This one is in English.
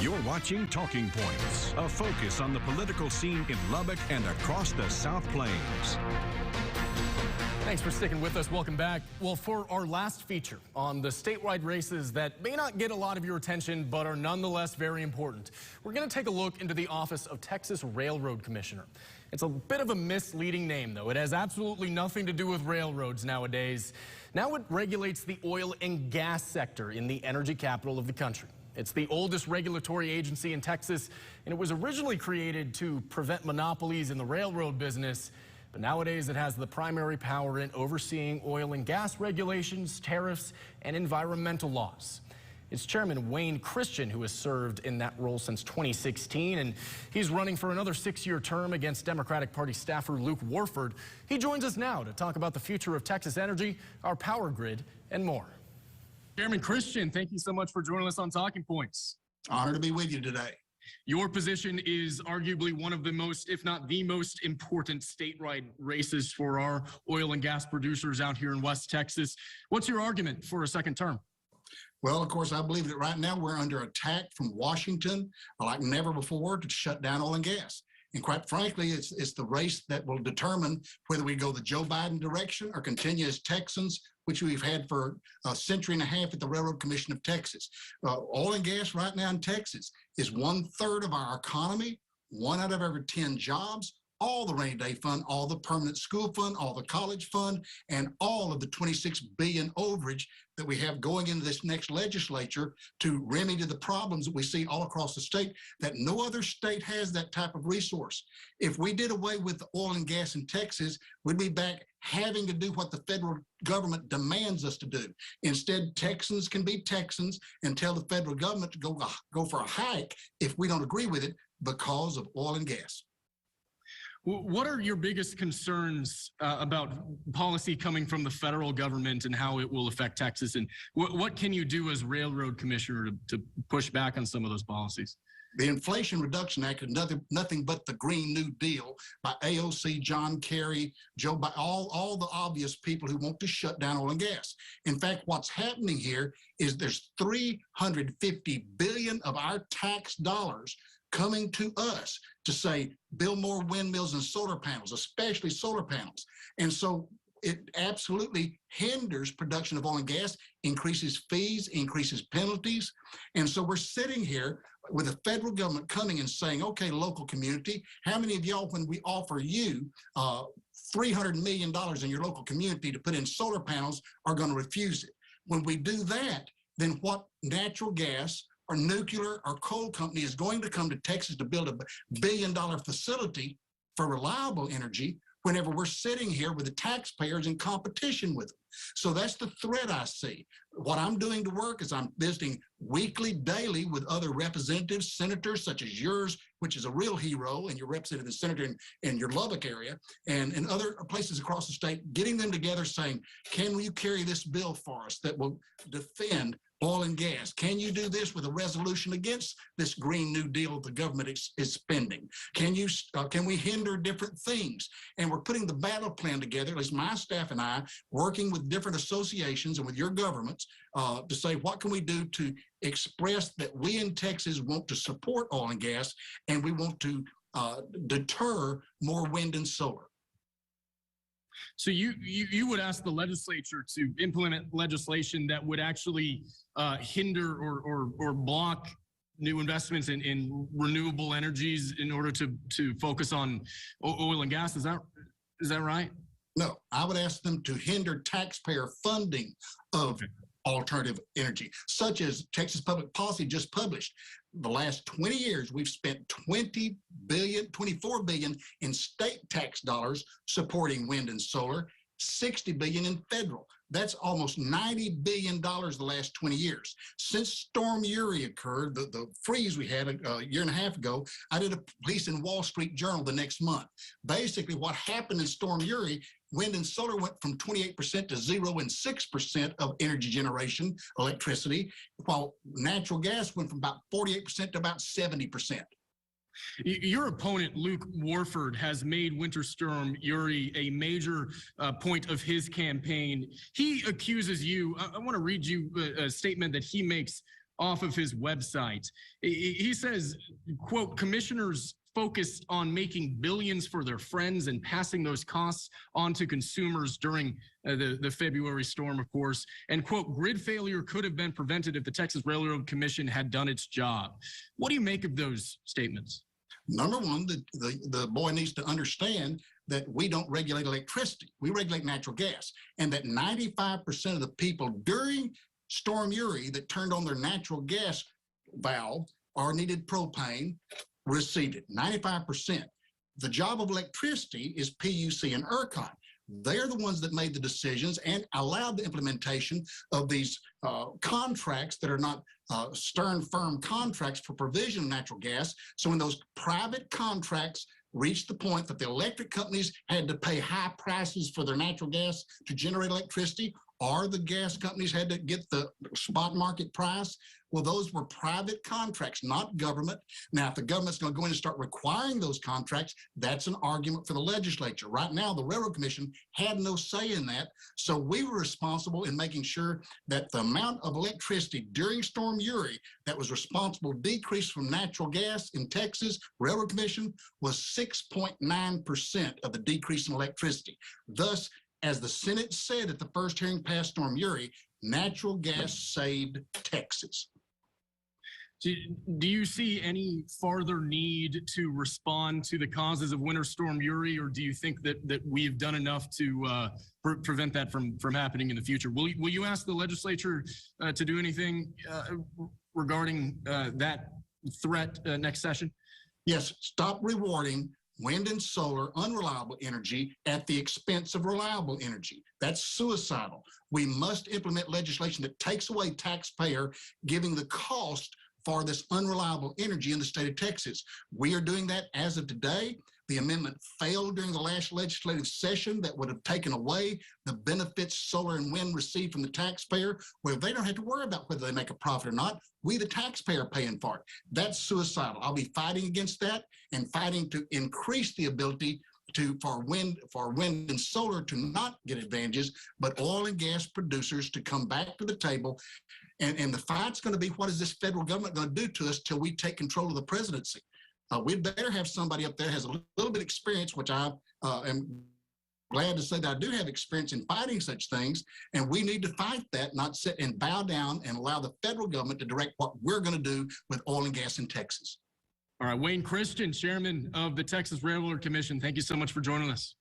You're watching Talking Points, a focus on the political scene in Lubbock and across the South Plains. Thanks for sticking with us. Welcome back. Well, for our last feature on the statewide races that may not get a lot of your attention, but are nonetheless very important, we're going to take a look into the office of Texas Railroad Commissioner. It's a bit of a misleading name, though. It has absolutely nothing to do with railroads nowadays. Now it regulates the oil and gas sector in the energy capital of the country. It's the oldest regulatory agency in Texas, and it was originally created to prevent monopolies in the railroad business. But nowadays, it has the primary power in overseeing oil and gas regulations, tariffs, and environmental laws. It's Chairman Wayne Christian who has served in that role since 2016, and he's running for another 6-year term against Democratic Party staffer Luke Warford. He joins us now to talk about the future of Texas energy, our power grid, and more. Chairman Christian, thank you so much for joining us on Talking Points. Honored to be with you today. Your position is arguably one of the most, if not the most important statewide races for our oil and gas producers out here in West Texas. What's your argument for a second term? Well, of course, I believe that right now we're under attack from Washington like never before to shut down oil and gas. And quite frankly, it's the race that will determine whether we go the Joe Biden direction or continue as Texans, which we've had for a century and a half at the Railroad Commission of Texas. Oil and gas right now in Texas is 1/3 of our economy, 1 out of every 10 jobs, all the rainy day fund, all the permanent school fund, all the college fund, and all of the $26 billion overage that we have going into this next legislature to remedy the problems that we see all across the state, that no other state has that type of resource. If we did away with the oil and gas in Texas, we'd be back having to do what the federal government demands us to do. Instead, Texans can be Texans and tell the federal government to go for a hike if we don't agree with it because of oil and gas. What are your biggest concerns about policy coming from the federal government and how it will affect Texas? And what can you do as railroad commissioner to push back on some of those policies? The Inflation Reduction Act is nothing but the Green New Deal by AOC, John Kerry, Joe Biden, all the obvious people who want to shut down oil and gas. In fact, what's happening here is there's $350 billion of our tax dollars coming to us to say, build more windmills and solar panels, especially solar panels. And so it absolutely hinders production of oil and gas, increases fees, increases penalties. And so we're sitting here with the federal government coming and saying, okay, local community, how many of y'all, when we offer you $300 million in your local community to put in solar panels, are going to refuse it? When we do that, then what natural gas or nuclear or coal company is going to come to Texas to build $1 billion facility for reliable energy whenever we're sitting here with the taxpayers in competition with them? So that's the threat I see. What I'm doing to work is I'm visiting weekly, daily with other representatives, senators such as yours, which is a real hero, and you're representing the senator in your Lubbock area, and in other places across the state, getting them together saying, can you carry this bill for us that will defend oil and gas? Can you do this with a resolution against this Green New Deal the government is spending? Can we hinder different things? And we're putting the battle plan together, at least my staff and I, working with different associations and with your governments to say, what can we do to express that we in Texas want to support oil and gas, and we want to deter more wind and solar. So you would ask the legislature to implement legislation that would actually hinder or block new investments in renewable energies in order to focus on oil and gas. Is that right? No, I would ask them to hinder taxpayer funding of alternative energy, such as Texas Public Policy just published. The last 20 years, we've spent $24 billion in state tax dollars supporting wind and solar, $60 billion in federal. That's almost $90 billion the last 20 years. Since Storm Uri occurred, the freeze we had a year and a half ago, I did a piece in Wall Street Journal the next month. Basically, what happened in Storm Uri, wind and solar went from 28% to 0 and 6% of energy generation, electricity, while natural gas went from about 48% to about 70%. Your opponent, Luke Warford, has made Winter Storm Uri a major point of his campaign. He accuses you, I want to read you a statement that he makes off of his website. He says, quote, commissioners focus on making billions for their friends and passing those costs on to consumers during the February storm, of course. And, quote, grid failure could have been prevented if the Texas Railroad Commission had done its job. What do you make of those statements? Number one, the boy needs to understand that we don't regulate electricity. We regulate natural gas. And that 95% of the people during Storm Uri that turned on their natural gas valve or needed propane received it, 95%. The job of electricity is PUC and ERCOT. They're the ones that made the decisions and allowed the implementation of these contracts that are not stern, firm contracts for provision of natural gas. So when those private contracts reached the point that the electric companies had to pay high prices for their natural gas to generate electricity, or the gas companies had to get the spot market price, well, those were private contracts, not government. Now, if the government's going to go in and start requiring those contracts, that's an argument for the legislature. Right now, the Railroad Commission had no say in that. So we were responsible in making sure that the amount of electricity during Storm Uri that was responsible decrease from natural gas in Texas, Railroad Commission, was 6.9% of the decrease in electricity. Thus, as the Senate said at the first hearing past Storm Uri, natural gas saved Texas. Do you see any farther need to respond to the causes of Winter Storm Uri, or do you think that we've done enough to prevent that from happening in the future? Will you ask the legislature to do anything regarding that threat next session? Yes, stop rewarding wind and solar unreliable energy at the expense of reliable energy. That's suicidal. We must implement legislation that takes away taxpayer giving the cost for this unreliable energy in the state of Texas. We are doing that as of today. The amendment failed during the last legislative session that would have taken away the benefits solar and wind receive from the taxpayer, where they don't have to worry about whether they make a profit or not. We, the taxpayer, paying for it. That's suicidal. I'll be fighting against that and fighting to increase the ability for wind and solar to not get advantages, but oil and gas producers to come back to the table. And the fight's going to be, what is this federal government going to do to us till we take control of the presidency? We'd better have somebody up there who has a little bit of experience, which I am glad to say that I do have experience in fighting such things. And we need to fight that, not sit and bow down and allow the federal government to direct what we're going to do with oil and gas in Texas. All right, Wayne Christian, chairman of the Texas Railroad Commission, thank you so much for joining us.